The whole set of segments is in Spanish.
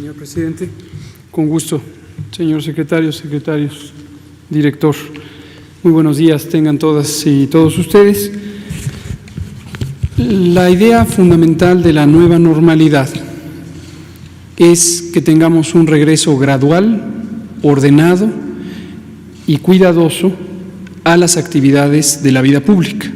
señor presidente. Con gusto, señor secretario, secretarios, director. Muy buenos días tengan todas y todos ustedes. La idea fundamental de la nueva normalidad es que tengamos un regreso gradual, ordenado y cuidadoso a las actividades de la vida pública.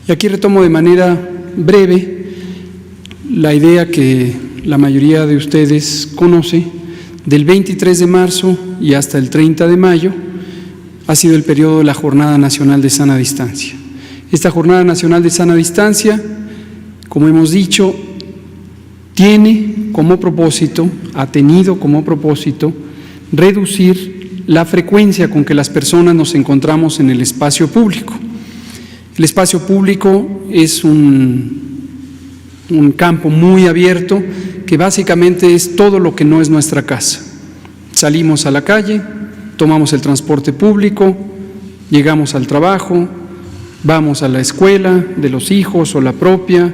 Y aquí retomo de manera breve la idea que la mayoría de ustedes conoce. Del 23 de marzo y hasta el 30 de mayo ha sido el periodo de la Jornada Nacional de Sana Distancia. Esta Jornada Nacional de Sana Distancia, como hemos dicho, ha tenido como propósito reducir la frecuencia con que las personas nos encontramos en el espacio público. El espacio público es un campo muy abierto que básicamente es todo lo que no es nuestra casa. Salimos a la calle, tomamos el transporte público, llegamos al trabajo, vamos a la escuela de los hijos o la propia,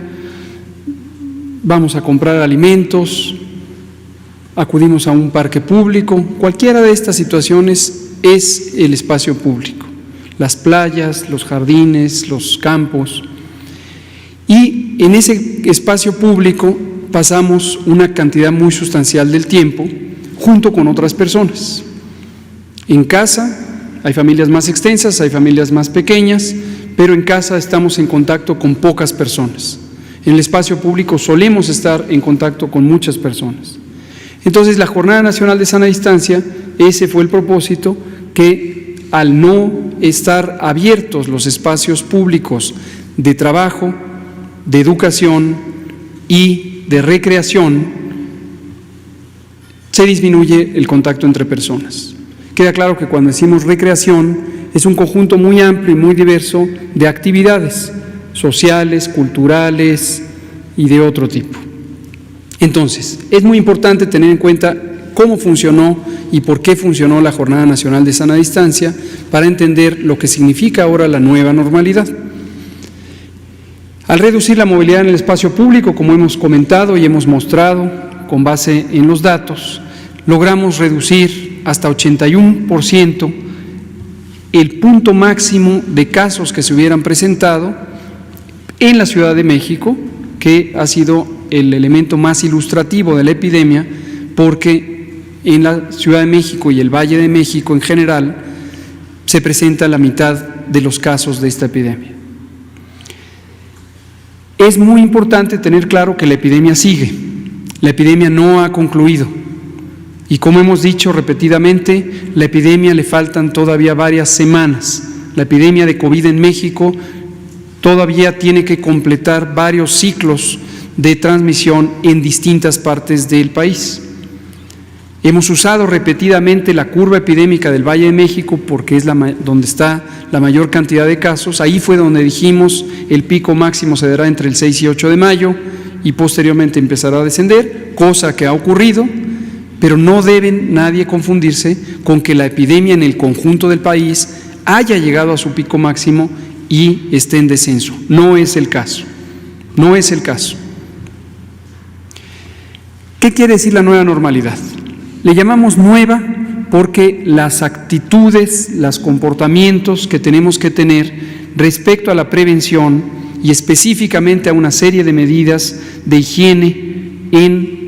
vamos a comprar alimentos, acudimos a un parque público. Cualquiera de estas situaciones es el espacio público. Las playas, los jardines, los campos. Y en ese espacio público pasamos una cantidad muy sustancial del tiempo junto con otras personas. En casa hay familias más extensas, hay familias más pequeñas, pero en casa estamos en contacto con pocas personas. En el espacio público solemos estar en contacto con muchas personas. Entonces, la Jornada Nacional de Sana Distancia, ese fue el propósito, que al no estar abiertos los espacios públicos de trabajo, de educación y de recreación, se disminuye el contacto entre personas. Queda claro que cuando decimos recreación es un conjunto muy amplio y muy diverso de actividades sociales, culturales y de otro tipo. Entonces, es muy importante tener en cuenta cómo funcionó y por qué funcionó la Jornada Nacional de Sana Distancia para entender lo que significa ahora la nueva normalidad. Al reducir la movilidad en el espacio público, como hemos comentado y hemos mostrado con base en los datos, logramos reducir hasta 81% el punto máximo de casos que se hubieran presentado en la Ciudad de México, que ha sido el elemento más ilustrativo de la epidemia, porque en la Ciudad de México y el Valle de México en general se presenta la mitad de los casos de esta epidemia. Es muy importante tener claro que la epidemia sigue, la epidemia no ha concluido y, como hemos dicho repetidamente, la epidemia le faltan todavía varias semanas. La epidemia de COVID en México todavía tiene que completar varios ciclos de transmisión en distintas partes del país. Hemos usado repetidamente la curva epidémica del Valle de México porque es donde está la mayor cantidad de casos. Ahí fue donde dijimos el pico máximo se dará entre el 6 y 8 de mayo y posteriormente empezará a descender, cosa que ha ocurrido, pero no debe nadie confundirse con que la epidemia en el conjunto del país haya llegado a su pico máximo y esté en descenso. No es el caso, no es el caso. ¿Qué quiere decir la nueva normalidad? Le llamamos nueva porque las actitudes, los comportamientos que tenemos que tener respecto a la prevención y específicamente a una serie de medidas de higiene en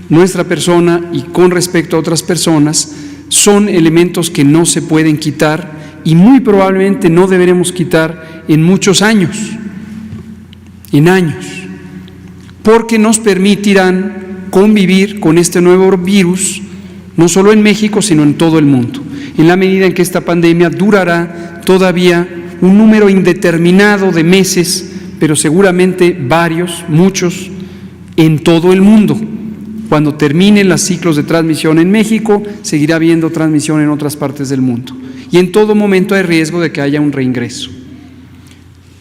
nuestra persona y con respecto a otras personas son elementos que no se pueden quitar y muy probablemente no deberemos quitar en muchos años, porque nos permitirán convivir con este nuevo virus, no solo en México, sino en todo el mundo, en la medida en que esta pandemia durará todavía un número indeterminado de meses, pero seguramente muchos, en todo el mundo. Cuando terminen los ciclos de transmisión en México, seguirá habiendo transmisión en otras partes del mundo. Y en todo momento hay riesgo de que haya un reingreso.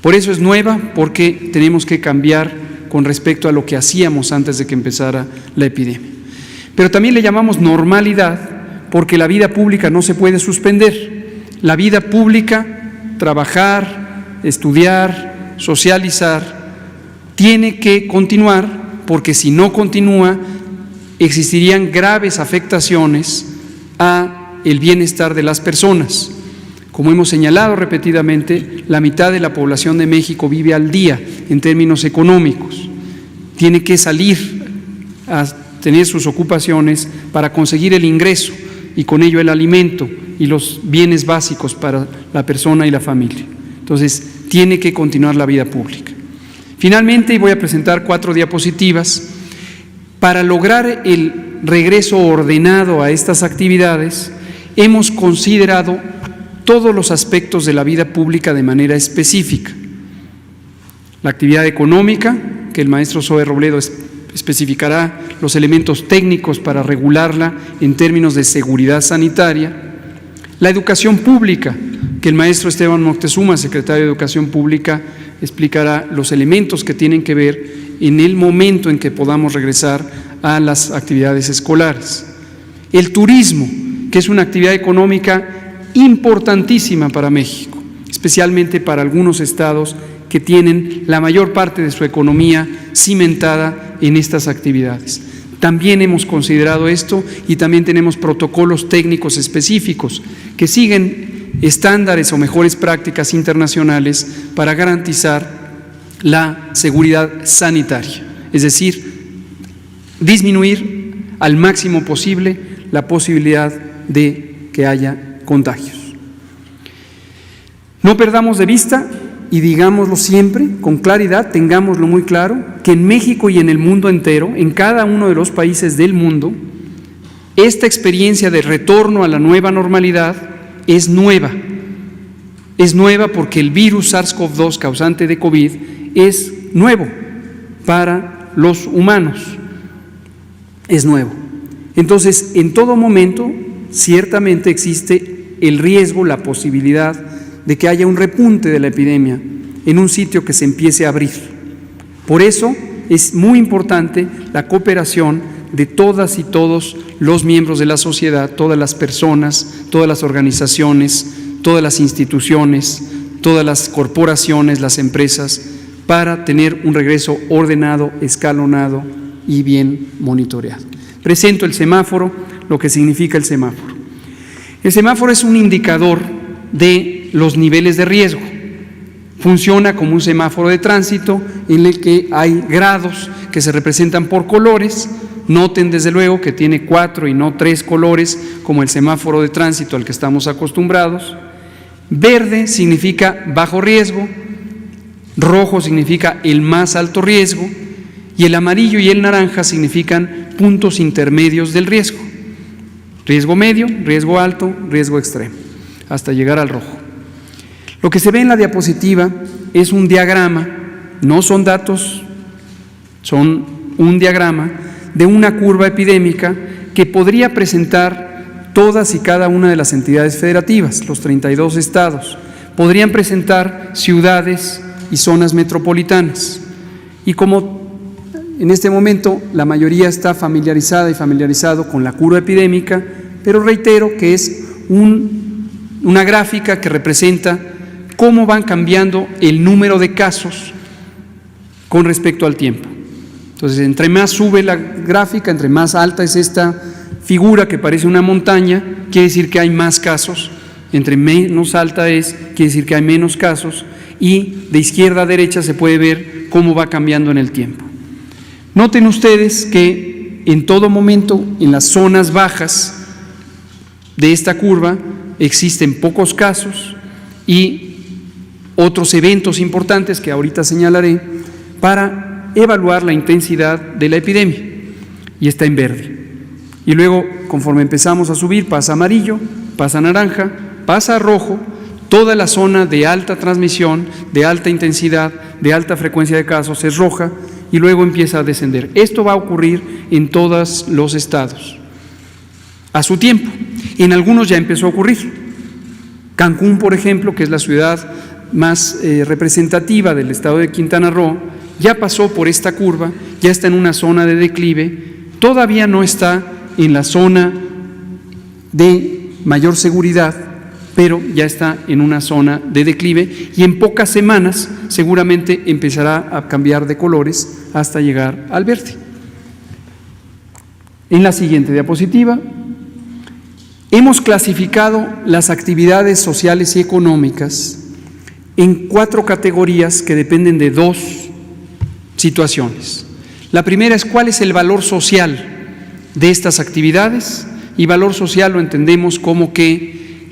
Por eso es nueva, porque tenemos que cambiar con respecto a lo que hacíamos antes de que empezara la epidemia. Pero también le llamamos normalidad porque la vida pública no se puede suspender. La vida pública, trabajar, estudiar, socializar, tiene que continuar porque si no continúa, existirían graves afectaciones a el bienestar de las personas. Como hemos señalado repetidamente, la mitad de la población de México vive al día en términos económicos. Tiene que salir a tener sus ocupaciones para conseguir el ingreso y con ello el alimento y los bienes básicos para la persona y la familia. Entonces, tiene que continuar la vida pública. Finalmente, voy a presentar 4 diapositivas. Para lograr el regreso ordenado a estas actividades, hemos considerado todos los aspectos de la vida pública de manera específica. La actividad económica, que el maestro Zoe Robledo especificará los elementos técnicos para regularla en términos de seguridad sanitaria. La educación pública, que el maestro Esteban Moctezuma, secretario de Educación Pública, explicará los elementos que tienen que ver en el momento en que podamos regresar a las actividades escolares. El turismo, que es una actividad económica importantísima para México, especialmente para algunos estados que tienen la mayor parte de su economía cimentada en estas actividades. También hemos considerado esto y también tenemos protocolos técnicos específicos que siguen estándares o mejores prácticas internacionales para garantizar la seguridad sanitaria, es decir, disminuir al máximo posible la posibilidad de que haya contagios. No perdamos de vista, y digámoslo siempre con claridad, tengámoslo muy claro, que en México y en el mundo entero, en cada uno de los países del mundo, esta experiencia de retorno a la nueva normalidad es nueva. Es nueva porque el virus SARS-CoV-2 causante de COVID es nuevo para los humanos. Es nuevo. Entonces, en todo momento, ciertamente existe el riesgo, la posibilidad de que haya un repunte de la epidemia en un sitio que se empiece a abrir. Por eso es muy importante la cooperación de todas y todos los miembros de la sociedad, todas las personas, todas las organizaciones, todas las instituciones, todas las corporaciones, las empresas, para tener un regreso ordenado, escalonado y bien monitoreado. Presento el semáforo, lo que significa el semáforo. El semáforo es un indicador de los niveles de riesgo. Funciona como un semáforo de tránsito en el que hay grados que se representan por colores. Noten desde luego que tiene 4 y no 3 colores como el semáforo de tránsito al que estamos acostumbrados. Verde significa bajo riesgo, rojo significa el más alto riesgo y el amarillo y el naranja significan puntos intermedios del riesgo. Riesgo medio, riesgo alto, riesgo extremo, hasta llegar al rojo. Lo que se ve en la diapositiva es un diagrama, no son datos, son un diagrama de una curva epidémica que podría presentar todas y cada una de las entidades federativas, los 32 estados, podrían presentar ciudades y zonas metropolitanas. Y como en este momento la mayoría está familiarizada y familiarizado con la curva epidémica, pero reitero que es una gráfica que representa cómo van cambiando el número de casos con respecto al tiempo. Entonces, entre más sube la gráfica, entre más alta es esta figura que parece una montaña, quiere decir que hay más casos. Entre menos alta es, quiere decir que hay menos casos. Y de izquierda a derecha se puede ver cómo va cambiando en el tiempo. Noten ustedes que en todo momento, en las zonas bajas de esta curva, existen pocos casos y otros eventos importantes que ahorita señalaré para evaluar la intensidad de la epidemia, y está en verde. Y luego, conforme empezamos a subir, pasa amarillo, pasa naranja, pasa rojo, toda la zona de alta transmisión, de alta intensidad, de alta frecuencia de casos es roja, y luego empieza a descender. Esto va a ocurrir en todos los estados, a su tiempo. En algunos ya empezó a ocurrir. Cancún, por ejemplo, que es la ciudad más representativa del estado de Quintana Roo, ya pasó por esta curva, ya está en una zona de declive, todavía no está en la zona de mayor seguridad, pero ya está en una zona de declive y en pocas semanas seguramente empezará a cambiar de colores hasta llegar al verde. En la siguiente diapositiva, hemos clasificado las actividades sociales y económicas en 4 categorías que dependen de 2 situaciones. La primera es cuál es el valor social de estas actividades, y valor social lo entendemos como que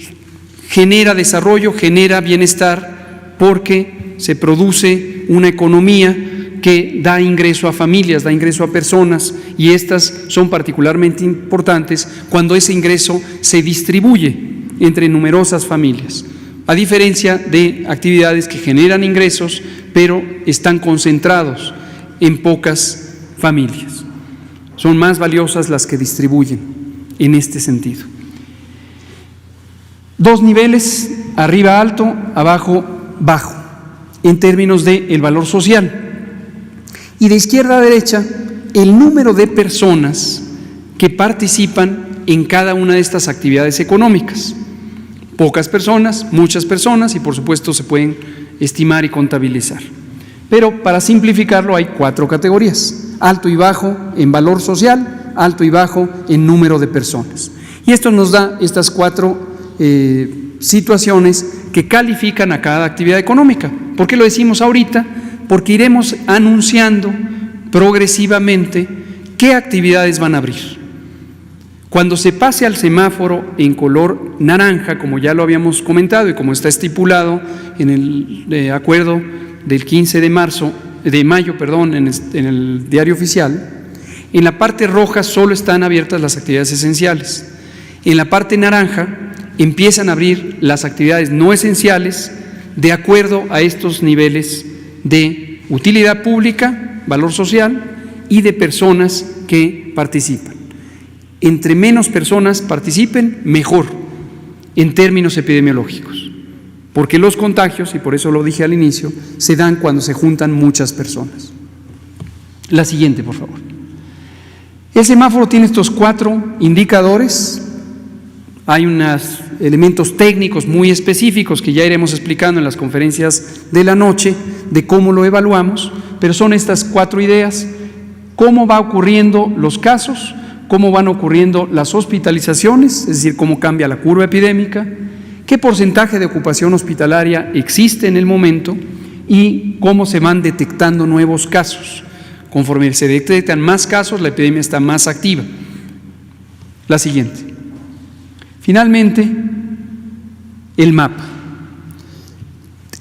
genera desarrollo, genera bienestar, porque se produce una economía que da ingreso a familias, da ingreso a personas, y estas son particularmente importantes cuando ese ingreso se distribuye entre numerosas familias, a diferencia de actividades que generan ingresos, pero están concentrados en pocas familias. Son más valiosas las que distribuyen en este sentido. 2 niveles, arriba alto, abajo bajo, en términos del valor social. Y de izquierda a derecha, el número de personas que participan en cada una de estas actividades económicas. Pocas personas, muchas personas, y por supuesto se pueden estimar y contabilizar. Pero para simplificarlo hay 4 categorías: alto y bajo en valor social, alto y bajo en número de personas. Y esto nos da estas 4 situaciones que califican a cada actividad económica. ¿Por qué lo decimos ahorita? Porque iremos anunciando progresivamente qué actividades van a abrir. Cuando se pase al semáforo en color naranja, como ya lo habíamos comentado y como está estipulado en el acuerdo del 15 de mayo, en el diario oficial, en la parte roja solo están abiertas las actividades esenciales. En la parte naranja empiezan a abrir las actividades no esenciales de acuerdo a estos niveles de utilidad pública, valor social y de personas que participan. Entre menos personas participen, mejor en términos epidemiológicos, porque los contagios, y por eso lo dije al inicio, se dan cuando se juntan muchas personas. La siguiente, por favor. El semáforo tiene estos 4 indicadores. Hay unos elementos técnicos muy específicos que ya iremos explicando en las conferencias de la noche de cómo lo evaluamos, pero son estas 4 ideas: cómo va ocurriendo los casos, cómo van ocurriendo las hospitalizaciones, es decir, cómo cambia la curva epidémica, qué porcentaje de ocupación hospitalaria existe en el momento y cómo se van detectando nuevos casos. Conforme se detectan más casos, la epidemia está más activa. La siguiente. Finalmente, el mapa.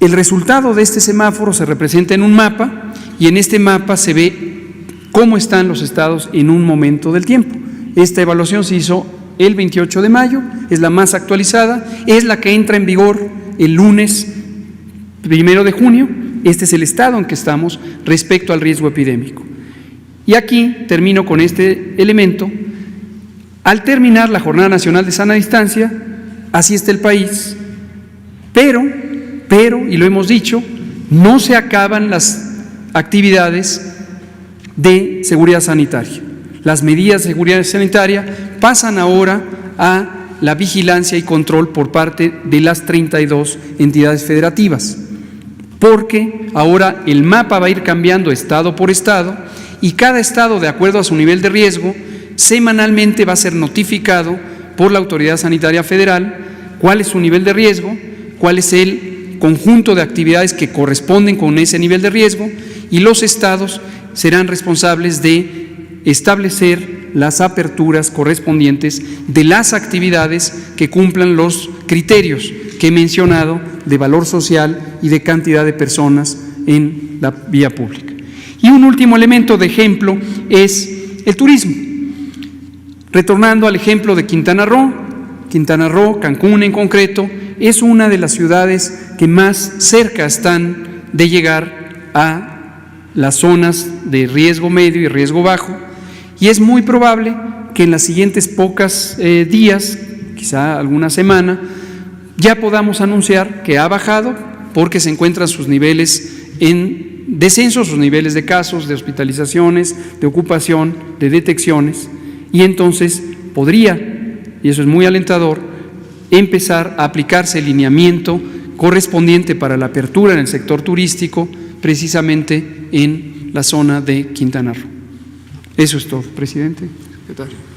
El resultado de este semáforo se representa en un mapa, y en este mapa se ve cómo están los estados en un momento del tiempo. Esta evaluación se hizo el 28 de mayo, es la más actualizada, es la que entra en vigor el lunes 1 de junio. Este es el estado en que estamos respecto al riesgo epidémico. Y aquí termino con este elemento. Al terminar la Jornada Nacional de Sana Distancia, así está el país, pero, y lo hemos dicho, no se acaban las actividades de seguridad sanitaria. Las medidas de seguridad sanitaria pasan ahora a la vigilancia y control por parte de las 32 entidades federativas, porque ahora el mapa va a ir cambiando estado por estado, y cada estado, de acuerdo a su nivel de riesgo, semanalmente va a ser notificado por la Autoridad Sanitaria Federal cuál es su nivel de riesgo, cuál es el conjunto de actividades que corresponden con ese nivel de riesgo, y los estados serán responsables de establecer las aperturas correspondientes de las actividades que cumplan los criterios que he mencionado de valor social y de cantidad de personas en la vía pública. Y un último elemento de ejemplo es el turismo. Retornando al ejemplo de Quintana Roo, Cancún en concreto, es una de las ciudades que más cerca están de llegar a las zonas de riesgo medio y riesgo bajo, y es muy probable que en las siguientes pocos días, quizá alguna semana, ya podamos anunciar que ha bajado, porque se encuentran sus niveles en descenso, sus niveles de casos, de hospitalizaciones, de ocupación, de detecciones, y entonces podría, y eso es muy alentador, empezar a aplicarse el lineamiento correspondiente para la apertura en el sector turístico, precisamente en la zona de Quintana Roo. Eso es todo, presidente, secretario.